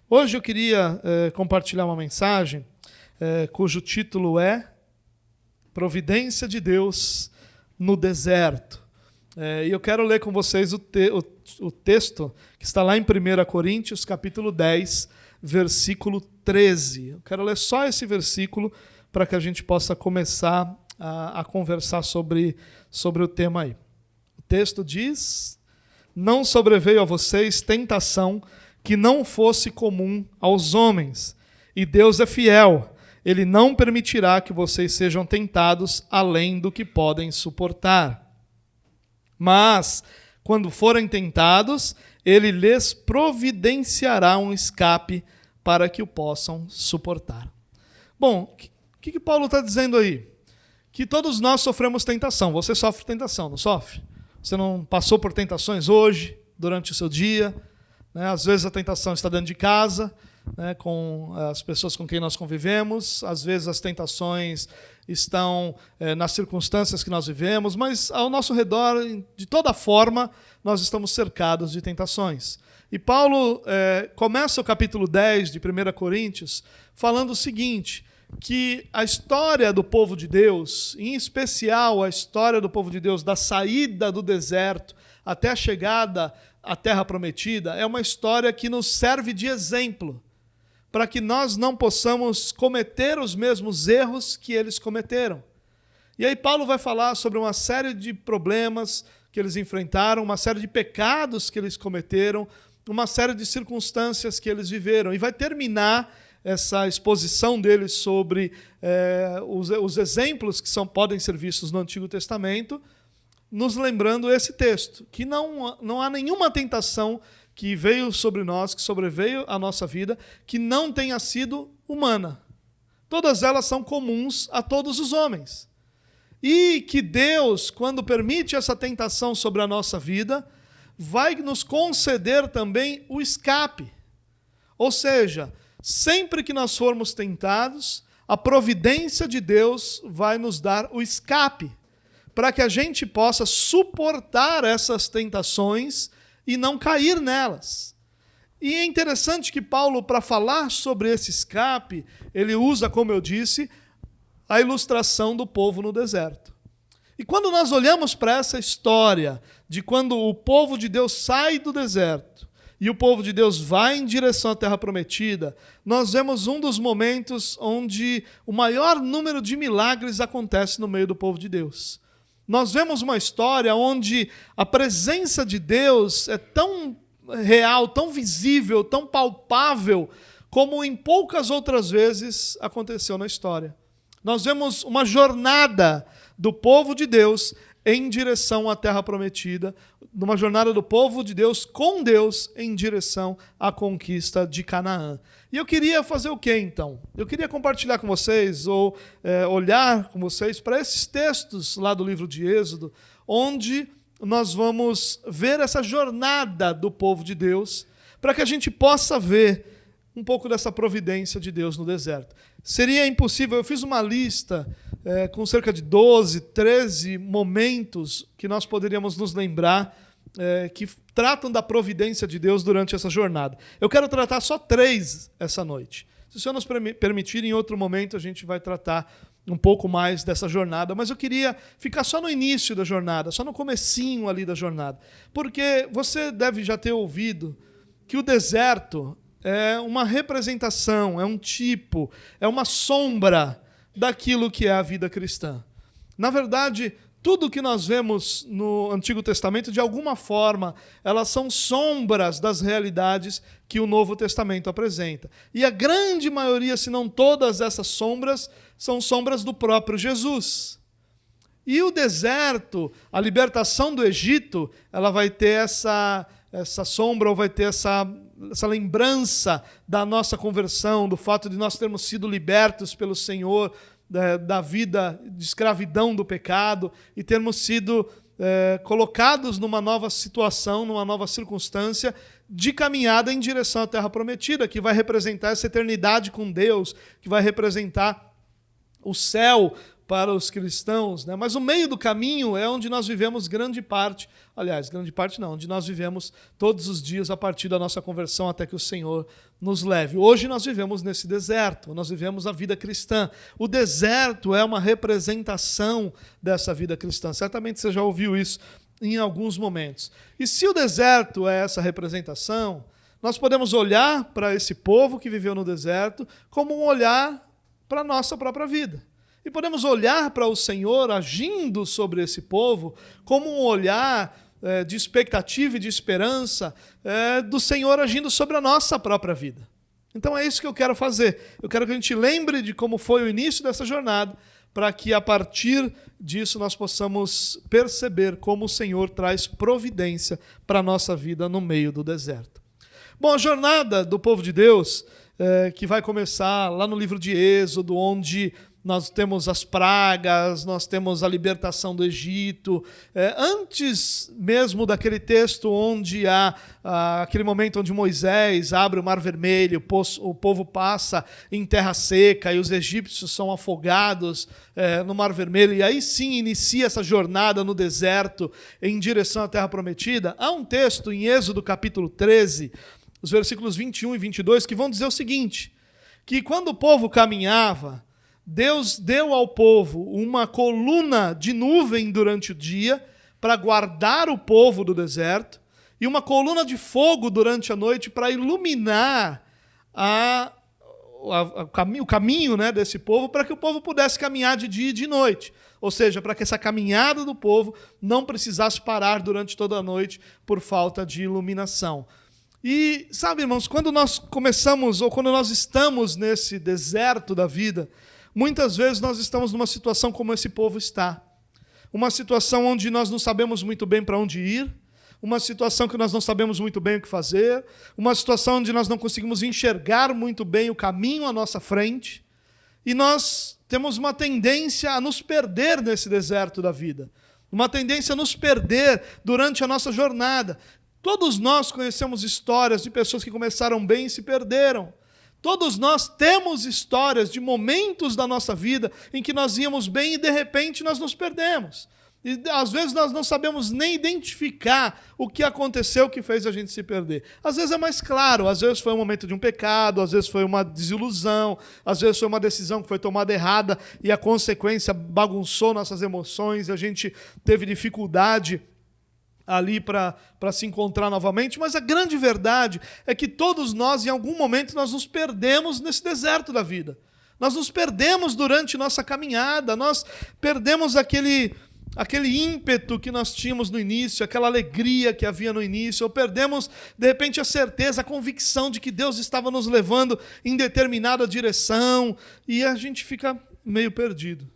Hoje eu queria compartilhar uma mensagem cujo título é Providência de Deus no Deserto. E eu quero ler com vocês o texto que está lá em 1 Coríntios, capítulo 10, versículo 13. Eu quero ler só esse versículo para que a gente possa começar a conversar sobre o tema aí. O texto diz: não sobreveio a vocês tentação que não fosse comum aos homens, e Deus é fiel. Ele não permitirá que vocês sejam tentados além do que podem suportar. Mas, quando forem tentados, Ele lhes providenciará um escape para que o possam suportar. Bom, o que Paulo está dizendo aí? Que todos nós sofremos tentação. Você sofre tentação, não sofre? Você não passou por tentações hoje, durante o seu dia? Né? Às vezes a tentação está dentro de casa, né, com as pessoas com quem nós convivemos. Às vezes as tentações estão nas circunstâncias que nós vivemos, mas ao nosso redor, de toda forma, nós estamos cercados de tentações. E Paulo começa o capítulo 10 de 1 Coríntios falando o seguinte, que a história do povo de Deus, em especial a história do povo de Deus da saída do deserto até a chegada à Terra Prometida, é uma história que nos serve de exemplo, para que nós não possamos cometer os mesmos erros que eles cometeram. E aí Paulo vai falar sobre uma série de problemas que eles enfrentaram, uma série de pecados que eles cometeram, uma série de circunstâncias que eles viveram, e vai terminar essa exposição deles sobre os exemplos que podem ser vistos no Antigo Testamento, nos lembrando esse texto, que não há nenhuma tentação que veio sobre nós, que sobreveio à nossa vida, que não tenha sido humana. Todas elas são comuns a todos os homens. E que Deus, quando permite essa tentação sobre a nossa vida, vai nos conceder também o escape. Ou seja, sempre que nós formos tentados, a providência de Deus vai nos dar o escape, para que a gente possa suportar essas tentações e não cair nelas. E é interessante que Paulo, para falar sobre esse escape, ele usa, como eu disse, a ilustração do povo no deserto. E quando nós olhamos para essa história de quando o povo de Deus sai do deserto e o povo de Deus vai em direção à Terra Prometida, nós vemos um dos momentos onde o maior número de milagres acontece no meio do povo de Deus. Nós vemos uma história onde a presença de Deus é tão real, tão visível, tão palpável, como em poucas outras vezes aconteceu na história. Nós vemos uma jornada do povo de Deus em direção à Terra Prometida, numa jornada do povo de Deus com Deus em direção à conquista de Canaã. E eu queria fazer o quê, então? Eu queria compartilhar com vocês, ou olhar com vocês para esses textos lá do livro de Êxodo, onde nós vamos ver essa jornada do povo de Deus, para que a gente possa ver um pouco dessa providência de Deus no deserto. Seria impossível, eu fiz uma lista com cerca de 12, 13 momentos que nós poderíamos nos lembrar que tratam da providência de Deus durante essa jornada. Eu quero tratar só 3 essa noite. Se o Senhor nos permitir, em outro momento a gente vai tratar um pouco mais dessa jornada, mas eu queria ficar só no início da jornada, só no comecinho ali da jornada, porque você deve já ter ouvido que o deserto é uma representação, é um tipo, é uma sombra daquilo que é a vida cristã. Na verdade, tudo que nós vemos no Antigo Testamento, de alguma forma, elas são sombras das realidades que o Novo Testamento apresenta. E a grande maioria, se não todas essas sombras, são sombras do próprio Jesus. E o deserto, a libertação do Egito, ela vai ter essa sombra, ou vai ter essa lembrança da nossa conversão, do fato de nós termos sido libertos pelo Senhor da vida de escravidão do pecado e termos sido colocados numa nova situação, numa nova circunstância de caminhada em direção à Terra Prometida, que vai representar essa eternidade com Deus, que vai representar o céu para os cristãos, né? Mas o meio do caminho é onde nós vivemos grande parte não, onde nós vivemos todos os dias a partir da nossa conversão até que o Senhor nos leve. Hoje nós vivemos nesse deserto, nós vivemos a vida cristã. O deserto é uma representação dessa vida cristã. Certamente você já ouviu isso em alguns momentos. E se o deserto é essa representação, nós podemos olhar para esse povo que viveu no deserto como um olhar para a nossa própria vida. E podemos olhar para o Senhor agindo sobre esse povo como um olhar de expectativa e de esperança do Senhor agindo sobre a nossa própria vida. Então é isso que eu quero fazer. Eu quero que a gente lembre de como foi o início dessa jornada, para que a partir disso nós possamos perceber como o Senhor traz providência para a nossa vida no meio do deserto. Bom, a jornada do povo de Deus, que vai começar lá no livro de Êxodo, onde nós temos as pragas, nós temos a libertação do Egito. Antes mesmo daquele texto onde há aquele momento onde Moisés abre o Mar Vermelho, o povo passa em terra seca e os egípcios são afogados no Mar Vermelho, e aí sim inicia essa jornada no deserto em direção à Terra Prometida. Há um texto em Êxodo capítulo 13, os versículos 21 e 22, que vão dizer o seguinte, que quando o povo caminhava, Deus deu ao povo uma coluna de nuvem durante o dia para guardar o povo do deserto e uma coluna de fogo durante a noite para iluminar o caminho, né, desse povo, para que o povo pudesse caminhar de dia e de noite. Ou seja, para que essa caminhada do povo não precisasse parar durante toda a noite por falta de iluminação. E, sabe, irmãos, quando nós começamos, ou quando nós estamos nesse deserto da vida, muitas vezes nós estamos numa situação como esse povo está. Uma situação onde nós não sabemos muito bem para onde ir, uma situação que nós não sabemos muito bem o que fazer, uma situação onde nós não conseguimos enxergar muito bem o caminho à nossa frente, e nós temos uma tendência a nos perder nesse deserto da vida, uma tendência a nos perder durante a nossa jornada. Todos nós conhecemos histórias de pessoas que começaram bem e se perderam. Todos nós temos histórias de momentos da nossa vida em que nós íamos bem e de repente nós nos perdemos. E às vezes nós não sabemos nem identificar o que aconteceu que fez a gente se perder. Às vezes é mais claro, às vezes foi um momento de um pecado, às vezes foi uma desilusão, às vezes foi uma decisão que foi tomada errada e a consequência bagunçou nossas emoções, a gente teve dificuldade ali para se encontrar novamente, mas a grande verdade é que todos nós, em algum momento, nós nos perdemos nesse deserto da vida. Nós nos perdemos durante nossa caminhada, nós perdemos aquele ímpeto que nós tínhamos no início, aquela alegria que havia no início, ou perdemos, de repente, a certeza, a convicção de que Deus estava nos levando em determinada direção, e a gente fica meio perdido.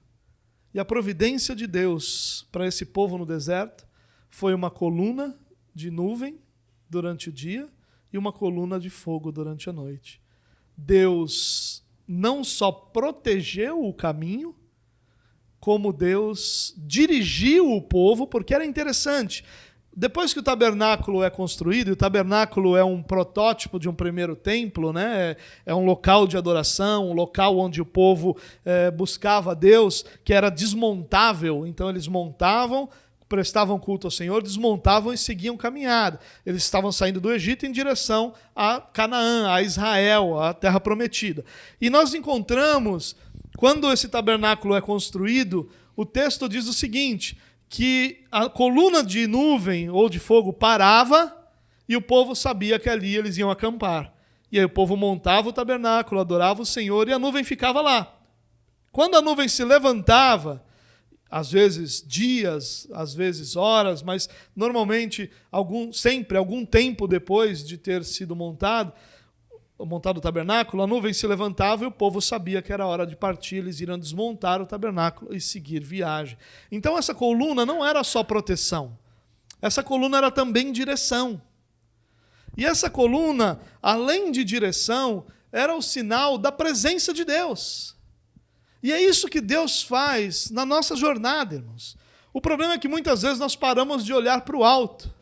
E a providência de Deus para esse povo no deserto foi uma coluna de nuvem durante o dia e uma coluna de fogo durante a noite. Deus não só protegeu o caminho, como Deus dirigiu o povo, porque era interessante. Depois que o tabernáculo é construído, e o tabernáculo é um protótipo de um primeiro templo, né? É um local de adoração, um local onde o povo buscava Deus, que era desmontável. Então eles montavam, prestavam culto ao Senhor, desmontavam e seguiam caminhada. Eles estavam saindo do Egito em direção a Canaã, a Israel, a terra prometida. E nós encontramos, quando esse tabernáculo é construído, o texto diz o seguinte, que a coluna de nuvem ou de fogo parava e o povo sabia que ali eles iam acampar. E aí o povo montava o tabernáculo, adorava o Senhor e a nuvem ficava lá. Quando a nuvem se levantava, às vezes dias, às vezes horas, mas normalmente sempre algum tempo depois de ter sido montado o tabernáculo, a nuvem se levantava e o povo sabia que era hora de partir, eles iriam desmontar o tabernáculo e seguir viagem. Então essa coluna não era só proteção, essa coluna era também direção. E essa coluna, além de direção, era o sinal da presença de Deus. E é isso que Deus faz na nossa jornada, irmãos. O problema é que muitas vezes nós paramos de olhar para o alto.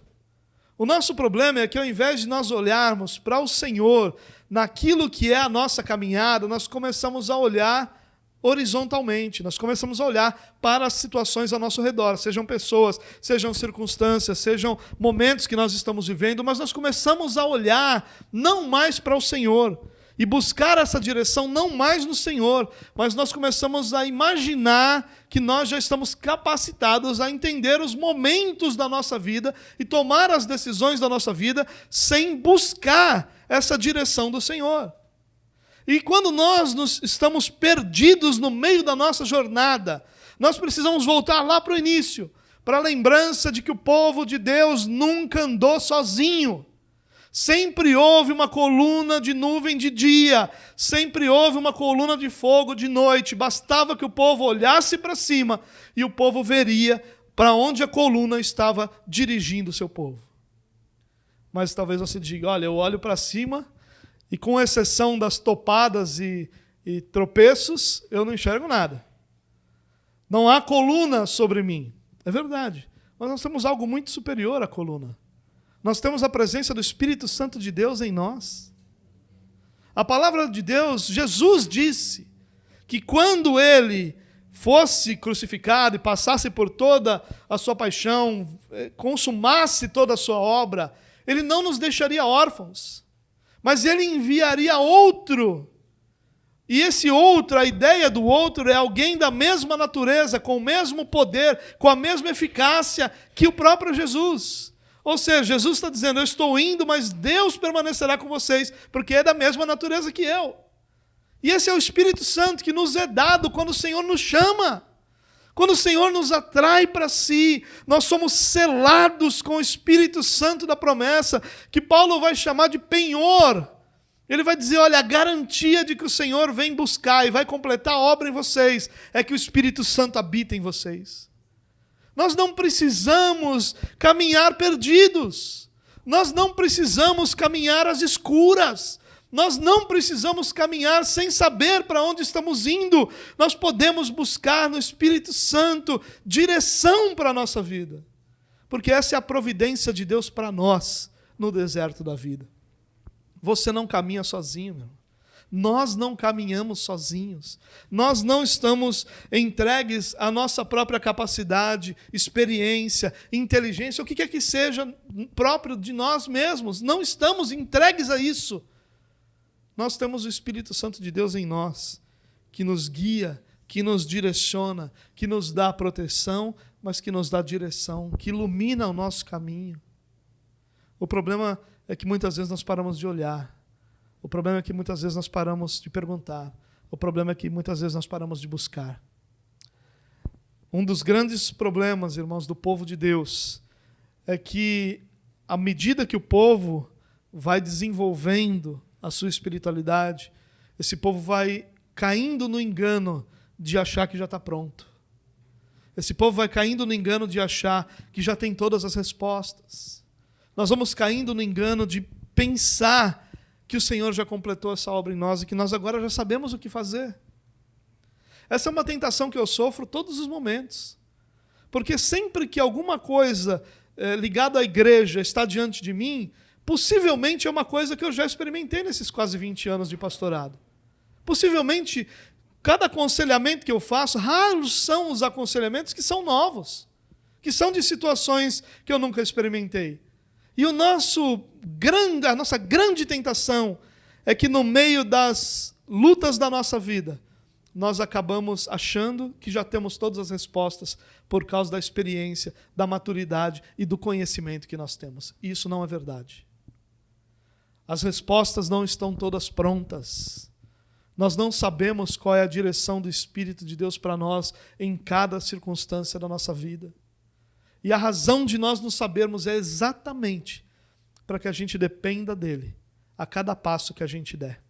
O nosso problema é que ao invés de nós olharmos para o Senhor, naquilo que é a nossa caminhada, nós começamos a olhar horizontalmente. Nós começamos a olhar para as situações ao nosso redor, sejam pessoas, sejam circunstâncias, sejam momentos que nós estamos vivendo, mas nós começamos a olhar não mais para o Senhor e buscar essa direção não mais no Senhor, mas nós começamos a imaginar que nós já estamos capacitados a entender os momentos da nossa vida e tomar as decisões da nossa vida sem buscar essa direção do Senhor. E quando nós estamos perdidos no meio da nossa jornada, nós precisamos voltar lá para o início, para a lembrança de que o povo de Deus nunca andou sozinho. Sempre houve uma coluna de nuvem de dia, sempre houve uma coluna de fogo de noite. Bastava que o povo olhasse para cima e o povo veria para onde a coluna estava dirigindo o seu povo. Mas talvez você diga, olha, eu olho para cima e com exceção das topadas e tropeços, eu não enxergo nada. Não há coluna sobre mim. É verdade. Mas nós temos algo muito superior à coluna. Nós temos a presença do Espírito Santo de Deus em nós. A palavra de Deus, Jesus disse que quando ele fosse crucificado e passasse por toda a sua paixão, consumasse toda a sua obra, ele não nos deixaria órfãos, mas ele enviaria outro. E esse outro, a ideia do outro é alguém da mesma natureza, com o mesmo poder, com a mesma eficácia que o próprio Jesus. Ou seja, Jesus está dizendo, eu estou indo, mas Deus permanecerá com vocês, porque é da mesma natureza que eu. E esse é o Espírito Santo que nos é dado quando o Senhor nos chama. Quando o Senhor nos atrai para si, nós somos selados com o Espírito Santo da promessa, que Paulo vai chamar de penhor. Ele vai dizer, olha, a garantia de que o Senhor vem buscar e vai completar a obra em vocês, é que o Espírito Santo habita em vocês. Nós não precisamos caminhar perdidos. Nós não precisamos caminhar às escuras. Nós não precisamos caminhar sem saber para onde estamos indo. Nós podemos buscar no Espírito Santo direção para a nossa vida. Porque essa é a providência de Deus para nós no deserto da vida. Você não caminha sozinho, meu irmão. Nós não caminhamos sozinhos. Nós não estamos entregues à nossa própria capacidade, experiência, inteligência, o que quer que seja próprio de nós mesmos. Não estamos entregues a isso. Nós temos o Espírito Santo de Deus em nós, que nos guia, que nos direciona, que nos dá proteção, mas que nos dá direção, que ilumina o nosso caminho. O problema é que muitas vezes nós paramos de olhar. O problema é que muitas vezes nós paramos de perguntar. O problema é que muitas vezes nós paramos de buscar. Um dos grandes problemas, irmãos, do povo de Deus é que, à medida que o povo vai desenvolvendo a sua espiritualidade, esse povo vai caindo no engano de achar que já está pronto. Esse povo vai caindo no engano de achar que já tem todas as respostas. Nós vamos caindo no engano de pensar que o Senhor já completou essa obra em nós e que nós agora já sabemos o que fazer. Essa é uma tentação que eu sofro todos os momentos. Porque sempre que alguma coisa ligada à igreja está diante de mim, possivelmente é uma coisa que eu já experimentei nesses quase 20 anos de pastorado. Possivelmente, cada aconselhamento que eu faço, raros são os aconselhamentos que são novos, que são de situações que eu nunca experimentei. E a nossa grande tentação é que no meio das lutas da nossa vida, nós acabamos achando que já temos todas as respostas por causa da experiência, da maturidade e do conhecimento que nós temos. E isso não é verdade. As respostas não estão todas prontas. Nós não sabemos qual é a direção do Espírito de Deus para nós em cada circunstância da nossa vida. E a razão de nós não sabermos é exatamente para que a gente dependa dele a cada passo que a gente der.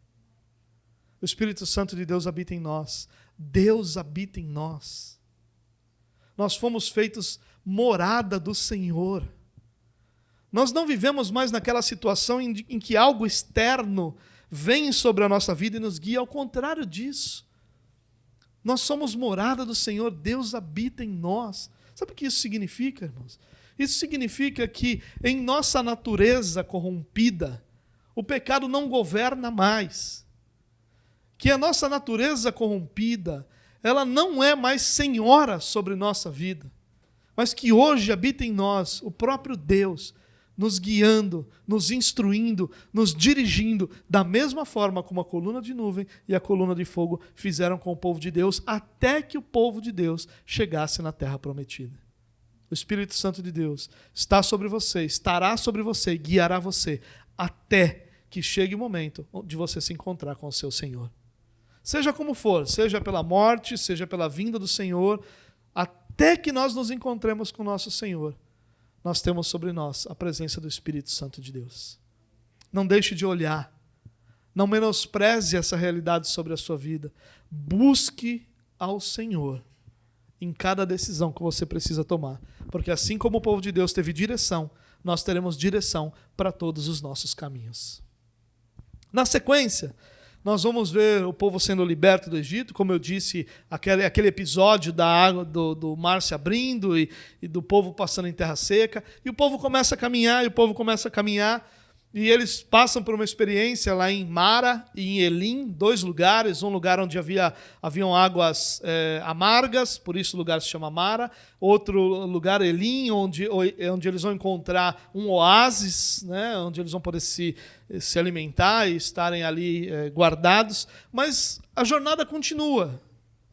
O Espírito Santo de Deus habita em nós. Deus habita em nós. Nós fomos feitos morada do Senhor. Nós não vivemos mais naquela situação em que algo externo vem sobre a nossa vida e nos guia. Ao contrário disso. Nós somos morada do Senhor. Deus habita em nós. Sabe o que isso significa, irmãos? Isso significa que em nossa natureza corrompida, o pecado não governa mais. Que a nossa natureza corrompida, ela não é mais senhora sobre nossa vida, mas que hoje habita em nós o próprio Deus, nos guiando, nos instruindo, nos dirigindo, da mesma forma como a coluna de nuvem e a coluna de fogo fizeram com o povo de Deus, até que o povo de Deus chegasse na terra prometida. O Espírito Santo de Deus está sobre você, estará sobre você, guiará você, até que chegue o momento de você se encontrar com o seu Senhor. Seja como for, seja pela morte, seja pela vinda do Senhor, até que nós nos encontremos com o nosso Senhor, nós temos sobre nós a presença do Espírito Santo de Deus. Não deixe de olhar, não menospreze essa realidade sobre a sua vida. Busque ao Senhor em cada decisão que você precisa tomar, porque assim como o povo de Deus teve direção, nós teremos direção para todos os nossos caminhos. Na sequência, nós vamos ver o povo sendo liberto do Egito, como eu disse, aquele episódio da água do mar se abrindo e do povo passando em terra seca, e o povo começa a caminhar, e eles passam por uma experiência lá em Mara e em Elim, 2 lugares, um lugar onde haviam águas amargas, por isso o lugar se chama Mara, outro lugar Elim, onde eles vão encontrar um oásis, né, onde eles vão poder se alimentar e estarem ali guardados, mas a jornada continua.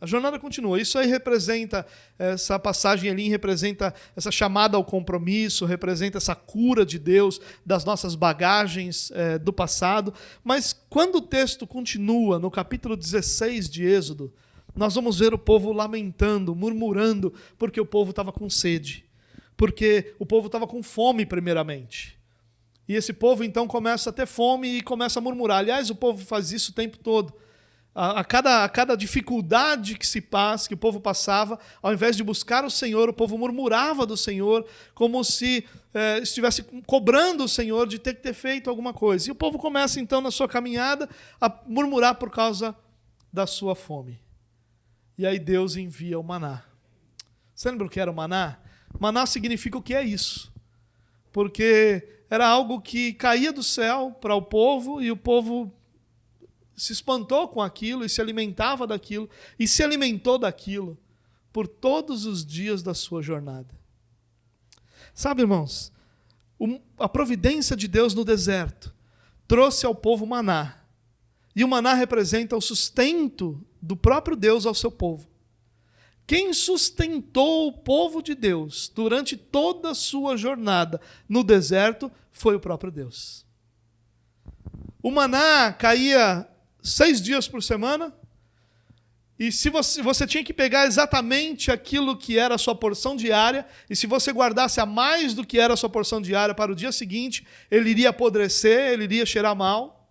A jornada continua. Isso aí representa, essa passagem ali representa essa chamada ao compromisso, representa essa cura de Deus das nossas bagagens do passado. Mas quando o texto continua, no capítulo 16 de Êxodo, nós vamos ver o povo lamentando, murmurando, porque o povo estava com sede, porque o povo estava com fome primeiramente. E esse povo então começa a ter fome e começa a murmurar. Aliás, o povo faz isso o tempo todo. A cada dificuldade que o povo passava, ao invés de buscar o Senhor, o povo murmurava do Senhor, como se estivesse cobrando o Senhor de ter que ter feito alguma coisa. E o povo começa então na sua caminhada a murmurar por causa da sua fome. E aí Deus envia o maná. Você lembra o que era o maná? Maná significa o que é isso. Porque era algo que caía do céu para o povo e o povo se espantou com aquilo e se alimentava daquilo e se alimentou daquilo por todos os dias da sua jornada. Sabe, irmãos, a providência de Deus no deserto trouxe ao povo maná. E o maná representa o sustento do próprio Deus ao seu povo. Quem sustentou o povo de Deus durante toda a sua jornada no deserto foi o próprio Deus. O maná caía 6 dias por semana, e se você tinha que pegar exatamente aquilo que era a sua porção diária, e se você guardasse a mais do que era a sua porção diária para o dia seguinte, ele iria apodrecer, ele iria cheirar mal.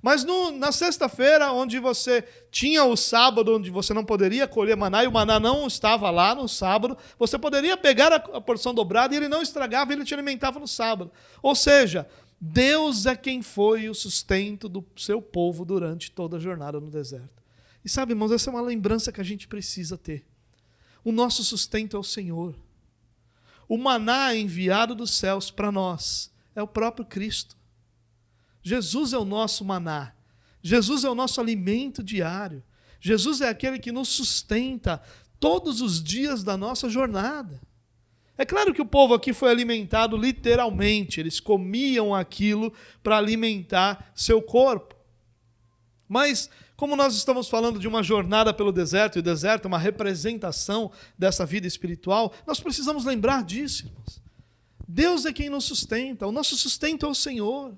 Mas na sexta-feira, onde você tinha o sábado, onde você não poderia colher maná, e o maná não estava lá no sábado, você poderia pegar a porção dobrada e ele não estragava, ele te alimentava no sábado. Ou seja, Deus é quem foi o sustento do seu povo durante toda a jornada no deserto. E sabe, irmãos, essa é uma lembrança que a gente precisa ter. O nosso sustento é o Senhor. O maná enviado dos céus para nós é o próprio Cristo. Jesus é o nosso maná. Jesus é o nosso alimento diário. Jesus é aquele que nos sustenta todos os dias da nossa jornada. É claro que o povo aqui foi alimentado literalmente, eles comiam aquilo para alimentar seu corpo. Mas, como nós estamos falando de uma jornada pelo deserto, e o deserto é uma representação dessa vida espiritual, nós precisamos lembrar disso, irmãos. Deus é quem nos sustenta, o nosso sustento é o Senhor.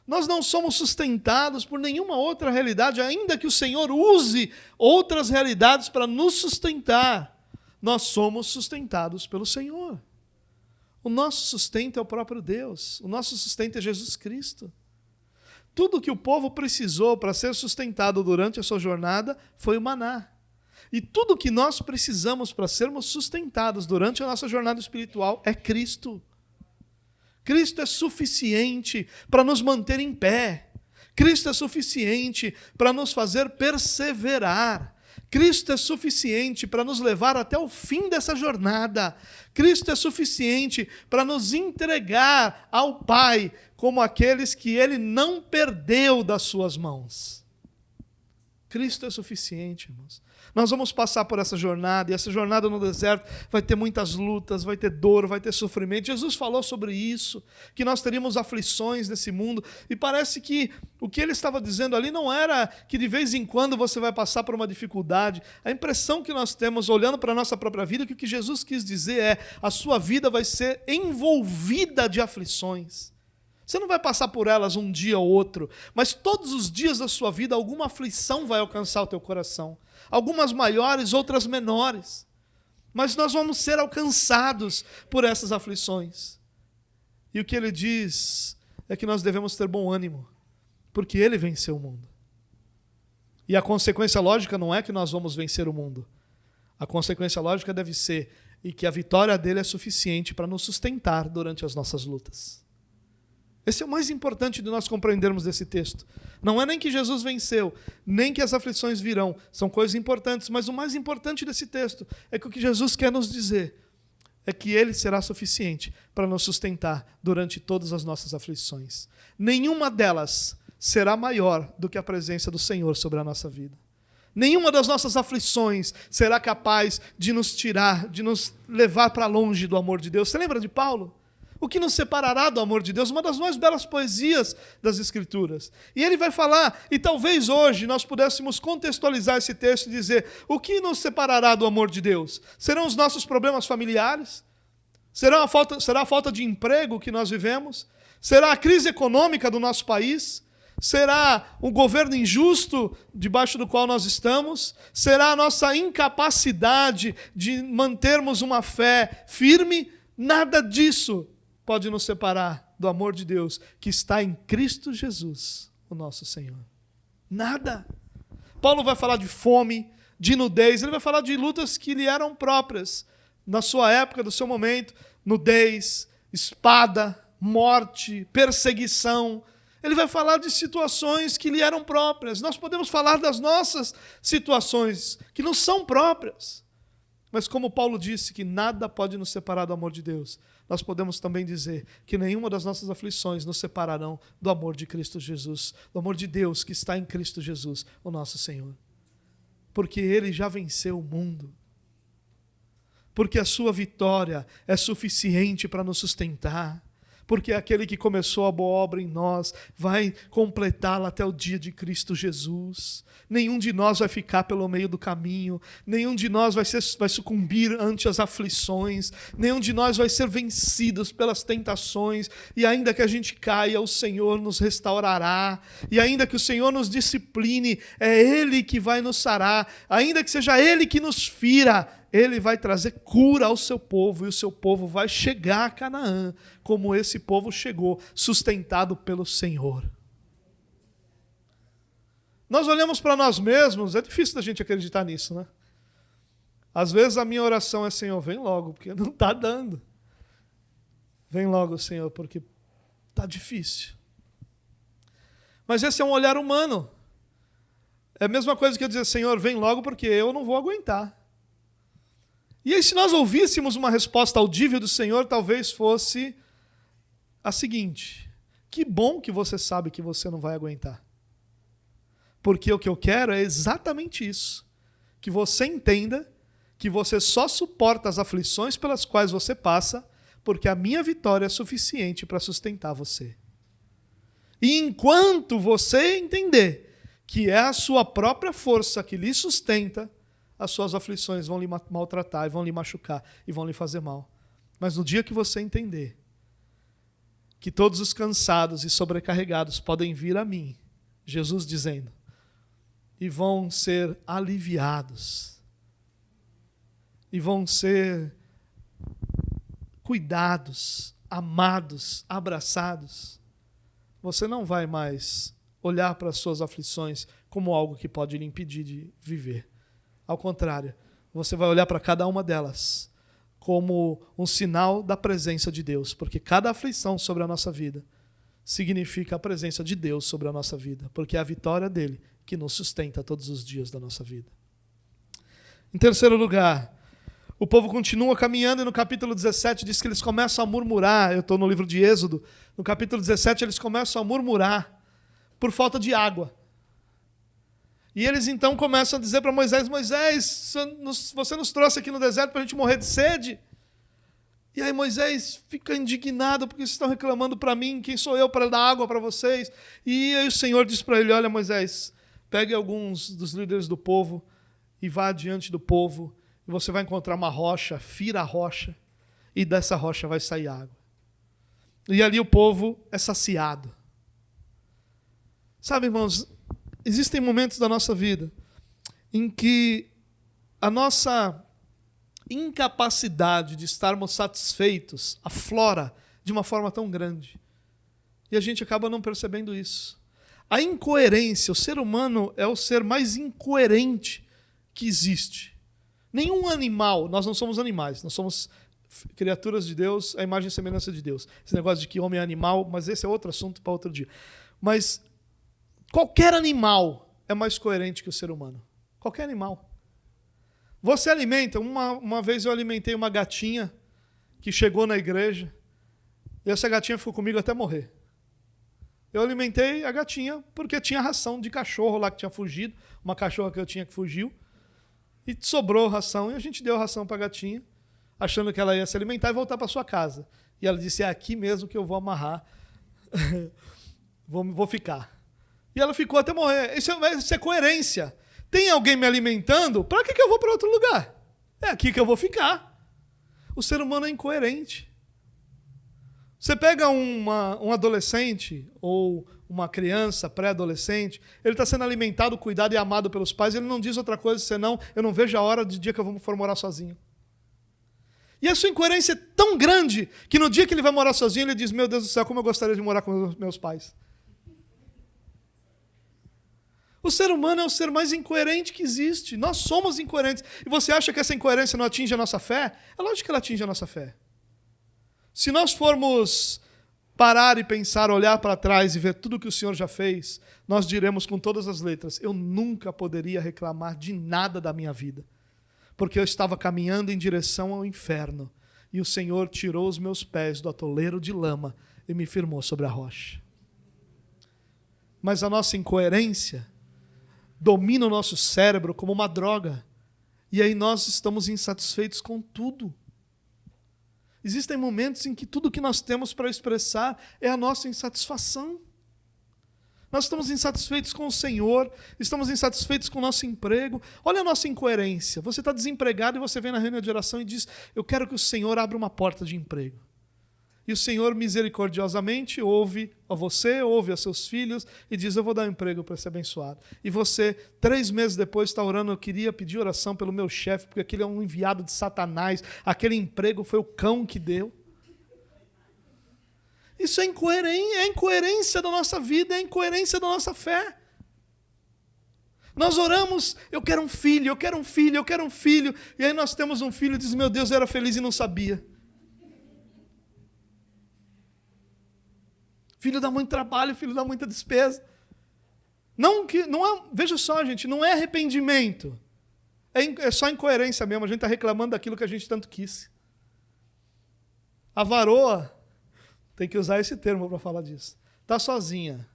Nós não somos sustentados por nenhuma outra realidade, ainda que o Senhor use outras realidades para nos sustentar. Nós somos sustentados pelo Senhor. O nosso sustento é o próprio Deus. O nosso sustento é Jesus Cristo. Tudo que o povo precisou para ser sustentado durante a sua jornada foi o maná. E tudo que nós precisamos para sermos sustentados durante a nossa jornada espiritual é Cristo. Cristo é suficiente para nos manter em pé. Cristo é suficiente para nos fazer perseverar. Cristo é suficiente para nos levar até o fim dessa jornada. Cristo é suficiente para nos entregar ao Pai como aqueles que Ele não perdeu das suas mãos. Cristo é suficiente, irmãos. Nós vamos passar por essa jornada, e essa jornada no deserto vai ter muitas lutas, vai ter dor, vai ter sofrimento. Jesus falou sobre isso, que nós teríamos aflições nesse mundo, e parece que o que ele estava dizendo ali não era que de vez em quando você vai passar por uma dificuldade. A impressão que nós temos, olhando para a nossa própria vida, que o que Jesus quis dizer é: a sua vida vai ser envolvida de aflições. Você não vai passar por elas um dia ou outro, mas todos os dias da sua vida alguma aflição vai alcançar o teu coração. Algumas maiores, outras menores. Mas nós vamos ser alcançados por essas aflições. E o que ele diz é que nós devemos ter bom ânimo, porque ele venceu o mundo. E a consequência lógica não é que nós vamos vencer o mundo. A consequência lógica deve ser e que a vitória dele é suficiente para nos sustentar durante as nossas lutas. Esse é o mais importante de nós compreendermos desse texto. Não é nem que Jesus venceu, nem que as aflições virão. São coisas importantes, mas o mais importante desse texto é que o que Jesus quer nos dizer é que ele será suficiente para nos sustentar durante todas as nossas aflições. Nenhuma delas será maior do que a presença do Senhor sobre a nossa vida. Nenhuma das nossas aflições será capaz de nos tirar, de nos levar para longe do amor de Deus. Você lembra de Paulo? O que nos separará do amor de Deus? Uma das mais belas poesias das Escrituras. E ele vai falar, e talvez hoje nós pudéssemos contextualizar esse texto e dizer: o que nos separará do amor de Deus? Serão os nossos problemas familiares? Será a falta de emprego que nós vivemos? Será a crise econômica do nosso país? Será o governo injusto debaixo do qual nós estamos? Será a nossa incapacidade de mantermos uma fé firme? Nada disso pode nos separar do amor de Deus que está em Cristo Jesus, o nosso Senhor. Nada. Paulo vai falar de fome, de nudez, ele vai falar de lutas que lhe eram próprias na sua época, do seu momento: nudez, espada, morte, perseguição. Ele vai falar de situações que lhe eram próprias. Nós podemos falar das nossas situações que não são próprias. Mas como Paulo disse que nada pode nos separar do amor de Deus, nós podemos também dizer que nenhuma das nossas aflições nos separarão do amor de Cristo Jesus, do amor de Deus que está em Cristo Jesus, o nosso Senhor. Porque Ele já venceu o mundo. Porque a sua vitória é suficiente para nos sustentar. Porque aquele que começou a boa obra em nós vai completá-la até o dia de Cristo Jesus. Nenhum de nós vai ficar pelo meio do caminho, nenhum de nós vai sucumbir ante as aflições, nenhum de nós vai ser vencidos pelas tentações, e ainda que a gente caia, o Senhor nos restaurará, e ainda que o Senhor nos discipline, é Ele que vai nos sarar, ainda que seja Ele que nos fira, Ele vai trazer cura ao seu povo, e o seu povo vai chegar a Canaã, como esse povo chegou, sustentado pelo Senhor. Nós olhamos para nós mesmos, é difícil da gente acreditar nisso, né? Às vezes a minha oração é: Senhor, vem logo, porque não está dando. Vem logo, Senhor, porque está difícil. Mas esse é um olhar humano. É a mesma coisa que eu dizer: Senhor, vem logo, porque eu não vou aguentar. E aí, se nós ouvíssemos uma resposta audível do Senhor, talvez fosse a seguinte: que bom que você sabe que você não vai aguentar. Porque o que eu quero é exatamente isso. Que você entenda que você só suporta as aflições pelas quais você passa, porque a minha vitória é suficiente para sustentar você. E enquanto você entender que é a sua própria força que lhe sustenta, as suas aflições vão lhe maltratar, e vão lhe machucar, e vão lhe fazer mal. Mas no dia que você entender que todos os cansados e sobrecarregados podem vir a mim, Jesus dizendo, e vão ser aliviados, e vão ser cuidados, amados, abraçados, você não vai mais olhar para as suas aflições como algo que pode lhe impedir de viver. Ao contrário, você vai olhar para cada uma delas como um sinal da presença de Deus, porque cada aflição sobre a nossa vida significa a presença de Deus sobre a nossa vida, porque é a vitória dele que nos sustenta todos os dias da nossa vida. Em terceiro lugar, o povo continua caminhando e no capítulo 17 diz que eles começam a murmurar. Eu estou no livro de Êxodo, no capítulo 17 eles começam a murmurar por falta de água. E eles então começam a dizer para Moisés: Moisés, você nos trouxe aqui no deserto para a gente morrer de sede? E aí Moisés fica indignado porque vocês estão reclamando para mim, quem sou eu para dar água para vocês? E aí o Senhor diz para ele: olha, Moisés, pegue alguns dos líderes do povo e vá adiante do povo, e você vai encontrar uma rocha, fira a rocha, e dessa rocha vai sair água. E ali o povo é saciado. Sabe, irmãos, existem momentos da nossa vida em que a nossa incapacidade de estarmos satisfeitos aflora de uma forma tão grande. E a gente acaba não percebendo isso. A incoerência, o ser humano é o ser mais incoerente que existe. Nenhum animal, nós não somos animais, nós somos criaturas de Deus, a imagem e semelhança de Deus. Esse negócio de que homem é animal, mas esse é outro assunto para outro dia. Mas qualquer animal é mais coerente que o ser humano. Qualquer animal. Você alimenta, uma vez eu alimentei uma gatinha que chegou na igreja, e essa gatinha ficou comigo até morrer. Eu alimentei a gatinha porque tinha ração de cachorro lá que tinha fugido, uma cachorra que eu tinha que fugiu, e sobrou ração, e a gente deu ração para a gatinha, achando que ela ia se alimentar e voltar para sua casa. E ela disse: é aqui mesmo que eu vou amarrar, vou ficar. E ela ficou até morrer. Isso é coerência. Tem alguém me alimentando? Para que eu vou para outro lugar? É aqui que eu vou ficar. O ser humano é incoerente. Você pega um adolescente ou uma criança, pré-adolescente, ele está sendo alimentado, cuidado e amado pelos pais, ele não diz outra coisa senão: eu não vejo a hora do dia que eu for morar sozinho. E a sua incoerência é tão grande que no dia que ele vai morar sozinho, ele diz: meu Deus do céu, como eu gostaria de morar com meus pais. O ser humano é o ser mais incoerente que existe. Nós somos incoerentes. E você acha que essa incoerência não atinge a nossa fé? É lógico que ela atinge a nossa fé. Se nós formos parar e pensar, olhar para trás e ver tudo que o Senhor já fez, nós diremos com todas as letras: eu nunca poderia reclamar de nada da minha vida, porque eu estava caminhando em direção ao inferno, e o Senhor tirou os meus pés do atoleiro de lama e me firmou sobre a rocha. Mas a nossa incoerência domina o nosso cérebro como uma droga. E aí nós estamos insatisfeitos com tudo. Existem momentos em que tudo que nós temos para expressar é a nossa insatisfação. Nós estamos insatisfeitos com o Senhor, estamos insatisfeitos com o nosso emprego. Olha a nossa incoerência. Você está desempregado e você vem na reunião de oração e diz: eu quero que o Senhor abra uma porta de emprego. E o Senhor misericordiosamente ouve a você, ouve a seus filhos e diz: eu vou dar um emprego para ser abençoado. E você, 3 meses depois, está orando: eu queria pedir oração pelo meu chefe, porque aquele é um enviado de Satanás, aquele emprego foi o cão que deu. Isso é a incoerência da nossa vida, é a incoerência da nossa fé. Nós oramos: eu quero um filho, eu quero um filho, eu quero um filho. E aí nós temos um filho e diz: meu Deus, eu era feliz e não sabia. Filho dá muito trabalho, filho dá muita despesa. Não é, veja só, gente, não é arrependimento. É só incoerência mesmo. A gente está reclamando daquilo que a gente tanto quis. A varoa, tem que usar esse termo para falar disso, está sozinha.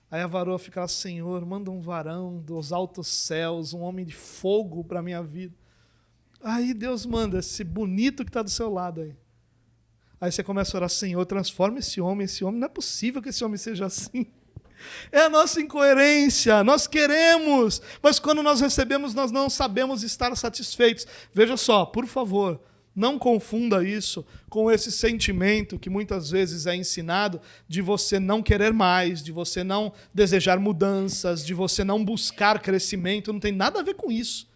Aí a varoa fica lá: Senhor, manda um varão dos altos céus, um homem de fogo para a minha vida. Aí Deus manda esse bonito que está do seu lado aí. Aí você começa a orar: Senhor, transforma esse homem, não é possível que esse homem seja assim. É a nossa incoerência, nós queremos, mas quando nós recebemos, nós não sabemos estar satisfeitos. Veja só, por favor, não confunda isso com esse sentimento que muitas vezes é ensinado de você não querer mais, de você não desejar mudanças, de você não buscar crescimento. Não tem nada a ver com isso.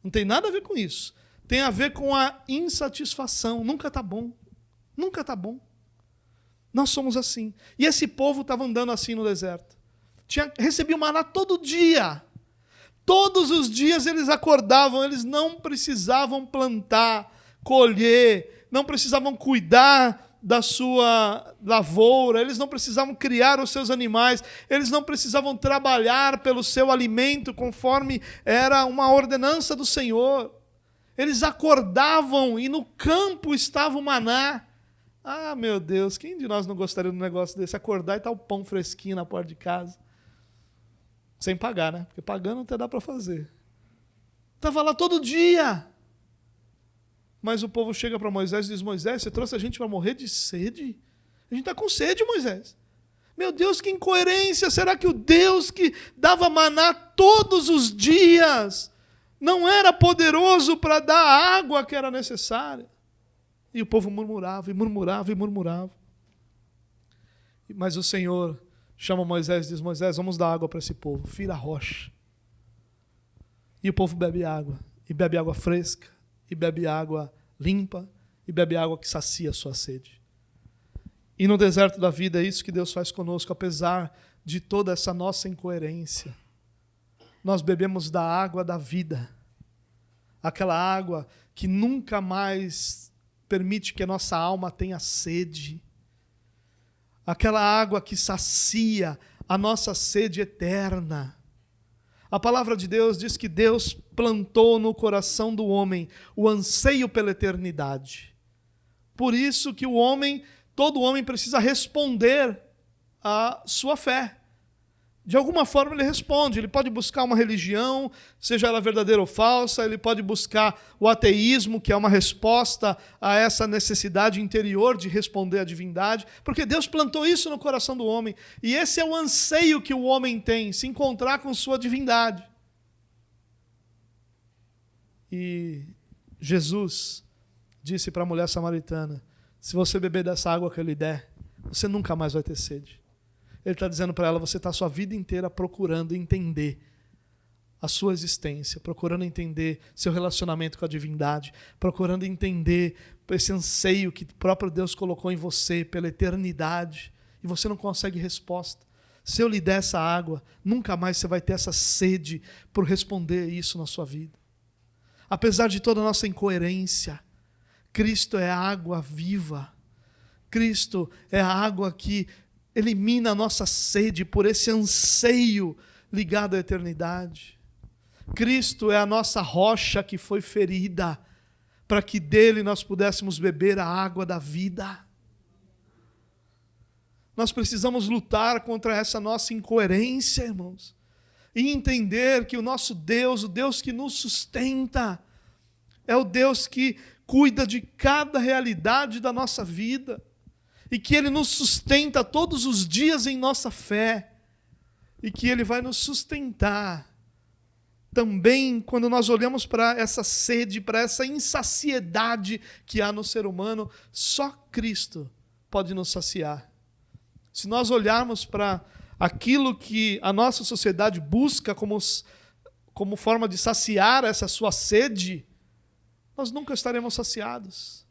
Não tem nada a ver com isso. Tem a ver com a insatisfação. Nunca está bom. Nunca está bom. Nós somos assim. E esse povo estava andando assim no deserto. Recebia o maná todo dia. Todos os dias eles acordavam, eles não precisavam plantar, colher, não precisavam cuidar da sua lavoura, eles não precisavam criar os seus animais, eles não precisavam trabalhar pelo seu alimento conforme era uma ordenança do Senhor. Eles acordavam e no campo estava o maná. Ah, meu Deus, quem de nós não gostaria de um negócio desse? Acordar e estar o pão fresquinho na porta de casa. Sem pagar, né? Porque pagando até dá para fazer. Estava lá todo dia. Mas o povo chega para Moisés e diz: Moisés, você trouxe a gente para morrer de sede? A gente está com sede, Moisés. Meu Deus, que incoerência! Será que o Deus que dava maná todos os dias não era poderoso para dar a água que era necessária? E o povo murmurava, e murmurava, e murmurava. Mas o Senhor chama Moisés e diz: Moisés, vamos dar água para esse povo. Vira a rocha. E o povo bebe água. E bebe água fresca. E bebe água limpa. E bebe água que sacia a sua sede. E no deserto da vida é isso que Deus faz conosco, apesar de toda essa nossa incoerência. Nós bebemos da água da vida. Aquela água que nunca mais permite que a nossa alma tenha sede. Aquela água que sacia a nossa sede eterna. A palavra de Deus diz que Deus plantou no coração do homem o anseio pela eternidade. Por isso que todo homem precisa responder à sua fé. De alguma forma ele responde, ele pode buscar uma religião, seja ela verdadeira ou falsa, ele pode buscar o ateísmo, que é uma resposta a essa necessidade interior de responder à divindade, porque Deus plantou isso no coração do homem, e esse é o anseio que o homem tem, se encontrar com sua divindade. E Jesus disse para a mulher samaritana: se você beber dessa água que eu lhe der, você nunca mais vai ter sede. Ele está dizendo para ela: você está a sua vida inteira procurando entender a sua existência, procurando entender seu relacionamento com a divindade, procurando entender esse anseio que o próprio Deus colocou em você pela eternidade, e você não consegue resposta. Se eu lhe der essa água, nunca mais você vai ter essa sede por responder isso na sua vida. Apesar de toda a nossa incoerência, Cristo é a água viva. Cristo é a água que elimina a nossa sede por esse anseio ligado à eternidade. Cristo é a nossa rocha que foi ferida, para que dele nós pudéssemos beber a água da vida. Nós precisamos lutar contra essa nossa incoerência, irmãos, e entender que o nosso Deus, o Deus que nos sustenta, é o Deus que cuida de cada realidade da nossa vida, e que Ele nos sustenta todos os dias em nossa fé, e que Ele vai nos sustentar também quando nós olhamos para essa sede, para essa insaciedade que há no ser humano. Só Cristo pode nos saciar. Se nós olharmos para aquilo que a nossa sociedade busca como forma de saciar essa sua sede, nós nunca estaremos saciados.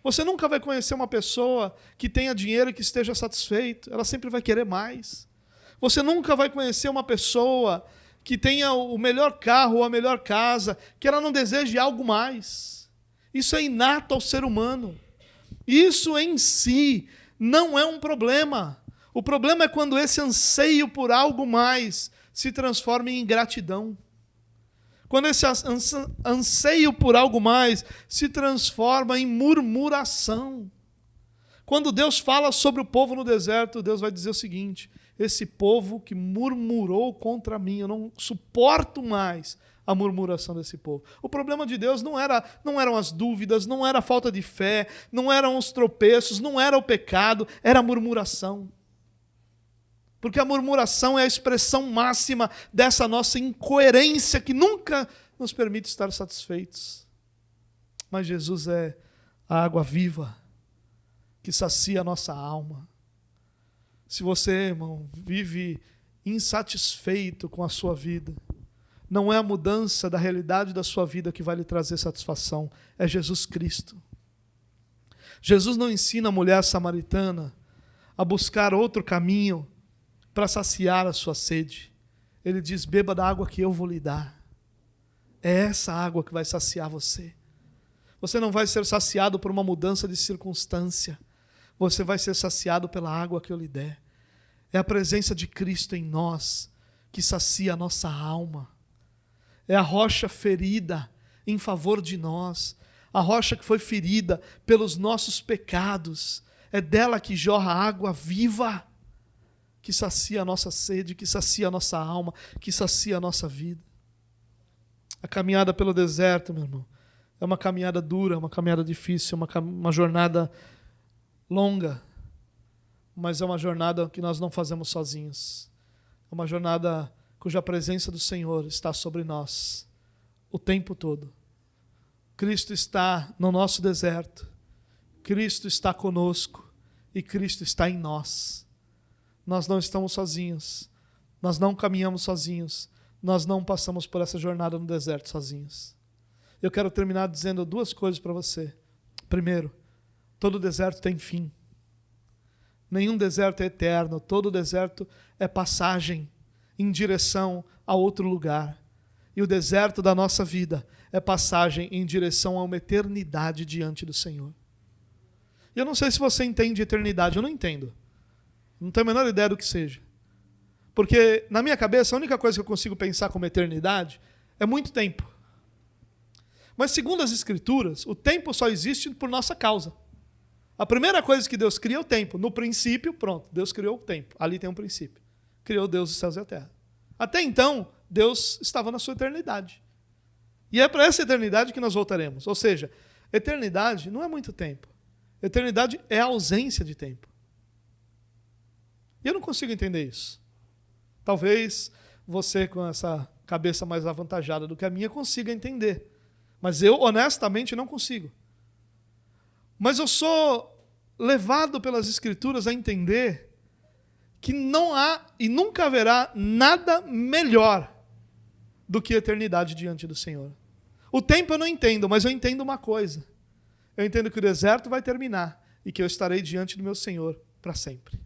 Você nunca vai conhecer uma pessoa que tenha dinheiro e que esteja satisfeito. Ela sempre vai querer mais. Você nunca vai conhecer uma pessoa que tenha o melhor carro ou a melhor casa, que ela não deseje algo mais. Isso é inato ao ser humano. Isso em si não é um problema. O problema é quando esse anseio por algo mais se transforma em ingratidão. Quando esse anseio por algo mais se transforma em murmuração. Quando Deus fala sobre o povo no deserto, Deus vai dizer o seguinte: esse povo que murmurou contra mim, eu não suporto mais a murmuração desse povo. O problema de Deus não eram as dúvidas, não era a falta de fé, não eram os tropeços, não era o pecado, era a murmuração. Porque a murmuração é a expressão máxima dessa nossa incoerência que nunca nos permite estar satisfeitos. Mas Jesus é a água viva que sacia a nossa alma. Se você, irmão, vive insatisfeito com a sua vida, não é a mudança da realidade da sua vida que vai lhe trazer satisfação, é Jesus Cristo. Jesus não ensina a mulher samaritana a buscar outro caminho para saciar a sua sede. Ele diz: beba da água que eu vou lhe dar. É essa água que vai saciar você. Você não vai ser saciado por uma mudança de circunstância. Você vai ser saciado pela água que eu lhe der. É a presença de Cristo em nós que sacia a nossa alma. É a rocha ferida em favor de nós. A rocha que foi ferida pelos nossos pecados. É dela que jorra água viva. que sacia a nossa sede, que sacia a nossa alma, que sacia a nossa vida. A caminhada pelo deserto, meu irmão, é uma caminhada dura, uma caminhada difícil, uma jornada longa, mas é uma jornada que nós não fazemos sozinhos. É uma jornada cuja presença do Senhor está sobre nós o tempo todo. Cristo está no nosso deserto, Cristo está conosco e Cristo está em nós. Nós não estamos sozinhos, nós não caminhamos sozinhos, nós não passamos por essa jornada no deserto sozinhos. Eu quero terminar dizendo duas coisas para você. Primeiro, todo deserto tem fim. Nenhum deserto é eterno, todo deserto é passagem em direção a outro lugar. E o deserto da nossa vida é passagem em direção a uma eternidade diante do Senhor. E eu não sei se você entende eternidade, eu não entendo. Não tenho a menor ideia do que seja. Porque na minha cabeça a única coisa que eu consigo pensar como eternidade é muito tempo. Mas segundo as Escrituras, o tempo só existe por nossa causa. A primeira coisa que Deus cria é o tempo. No princípio, pronto, Deus criou o tempo. Ali tem um princípio. Criou Deus os céus e a terra. Até então, Deus estava na sua eternidade. E é para essa eternidade que nós voltaremos. Ou seja, eternidade não é muito tempo. Eternidade é a ausência de tempo. E eu não consigo entender isso. Talvez você, com essa cabeça mais avantajada do que a minha, consiga entender. Mas eu, honestamente, não consigo. Mas eu sou levado pelas Escrituras a entender que não há e nunca haverá nada melhor do que a eternidade diante do Senhor. O tempo eu não entendo, mas eu entendo uma coisa. Eu entendo que o deserto vai terminar e que eu estarei diante do meu Senhor para sempre.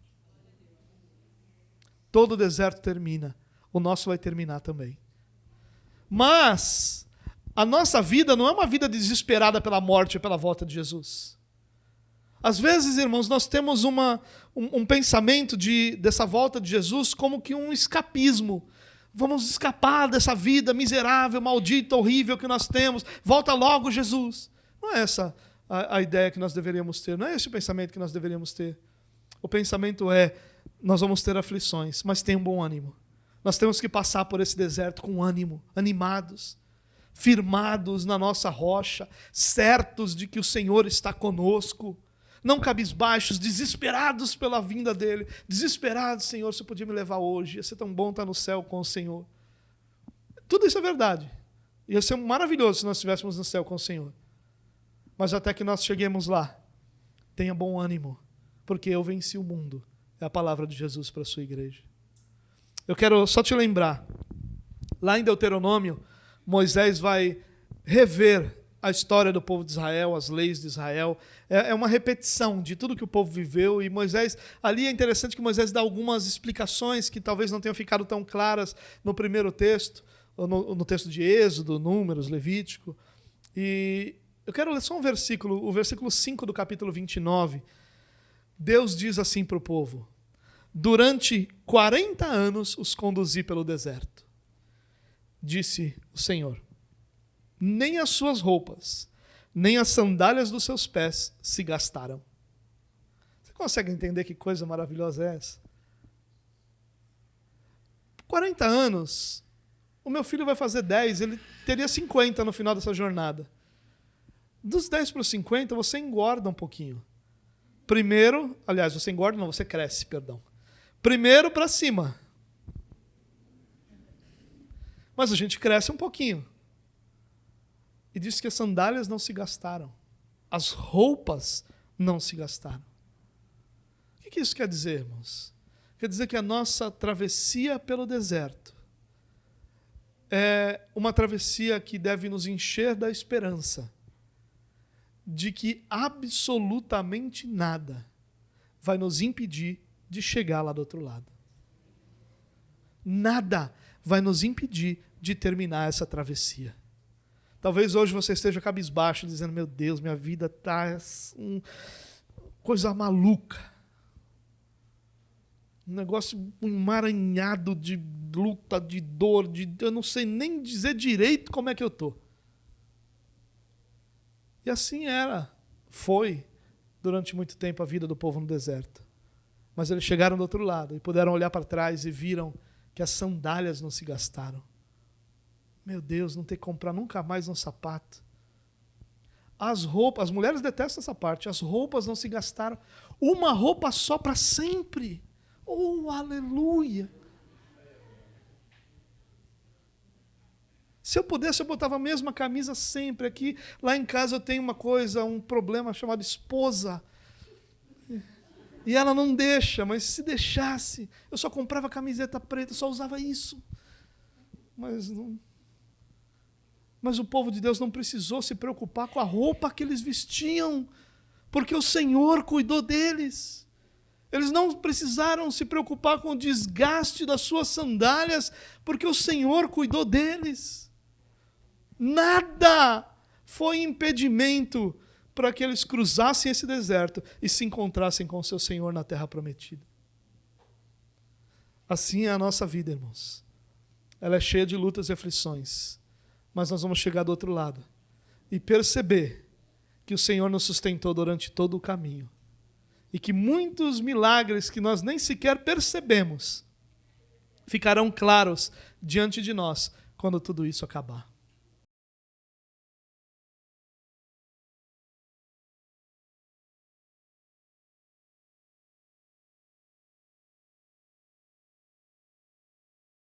Todo deserto termina, o nosso vai terminar também. Mas a nossa vida não é uma vida desesperada pela morte e pela volta de Jesus. Às vezes, irmãos, nós temos um pensamento dessa volta de Jesus como que um escapismo. Vamos escapar dessa vida miserável, maldita, horrível que nós temos. Volta logo, Jesus. Não é essa a ideia que nós deveríamos ter. Não é esse o pensamento que nós deveríamos ter. O pensamento é, nós vamos ter aflições, mas tenham bom ânimo. Nós temos que passar por esse deserto com ânimo, animados, firmados na nossa rocha, certos de que o Senhor está conosco. Não cabisbaixos, desesperados pela vinda dele. Desesperados, Senhor, você podia me levar hoje. Ia ser tão bom estar no céu com o Senhor. Tudo isso é verdade. Ia ser maravilhoso se nós estivéssemos no céu com o Senhor. Mas até que nós cheguemos lá, tenha bom ânimo, porque eu venci o mundo. É a palavra de Jesus para a sua igreja. Eu quero só te lembrar, lá em Deuteronômio, Moisés vai rever a história do povo de Israel, as leis de Israel. É uma repetição de tudo que o povo viveu. E Moisés, ali é interessante que Moisés dá algumas explicações que talvez não tenham ficado tão claras no primeiro texto, ou no texto de Êxodo, Números, Levítico. E eu quero ler só um versículo, o versículo 5 do capítulo 29. Deus diz assim para o povo: durante 40 anos os conduzi pelo deserto. Disse o Senhor: nem as suas roupas, nem as sandálias dos seus pés se gastaram. Você consegue entender que coisa maravilhosa é essa? 40 anos, o meu filho vai fazer 10, ele teria 50 no final dessa jornada. Dos 10 para os 50, você engorda um pouquinho. Primeiro, aliás, você engorda, não, você cresce, perdão. Primeiro para cima. Mas a gente cresce um pouquinho. E diz que as sandálias não se gastaram. As roupas não se gastaram. O que isso quer dizer, irmãos? Quer dizer que a nossa travessia pelo deserto é uma travessia que deve nos encher da esperança de que absolutamente nada vai nos impedir de chegar lá do outro lado. Nada vai nos impedir de terminar essa travessia. Talvez hoje você esteja cabisbaixo, dizendo: meu Deus, minha vida está coisa maluca. Um negócio emaranhado de luta, de dor, eu não sei nem dizer direito como é que eu estou. E assim foi, durante muito tempo, a vida do povo no deserto. Mas eles chegaram do outro lado e puderam olhar para trás e viram que as sandálias não se gastaram. Meu Deus, não ter que comprar nunca mais um sapato. As roupas, as mulheres detestam essa parte, as roupas não se gastaram. Uma roupa só para sempre. Oh, aleluia! Se eu pudesse, eu botava a mesma camisa sempre aqui. Lá em casa eu tenho uma coisa, um problema chamado esposa. E ela não deixa, mas se deixasse, eu só comprava camiseta preta, só usava isso. Mas o povo de Deus não precisou se preocupar com a roupa que eles vestiam, porque o Senhor cuidou deles. Eles não precisaram se preocupar com o desgaste das suas sandálias, porque o Senhor cuidou deles. Nada foi impedimento para que eles cruzassem esse deserto e se encontrassem com o seu Senhor na terra prometida. Assim é a nossa vida, irmãos. Ela é cheia de lutas e aflições, mas nós vamos chegar do outro lado e perceber que o Senhor nos sustentou durante todo o caminho e que muitos milagres que nós nem sequer percebemos ficarão claros diante de nós quando tudo isso acabar.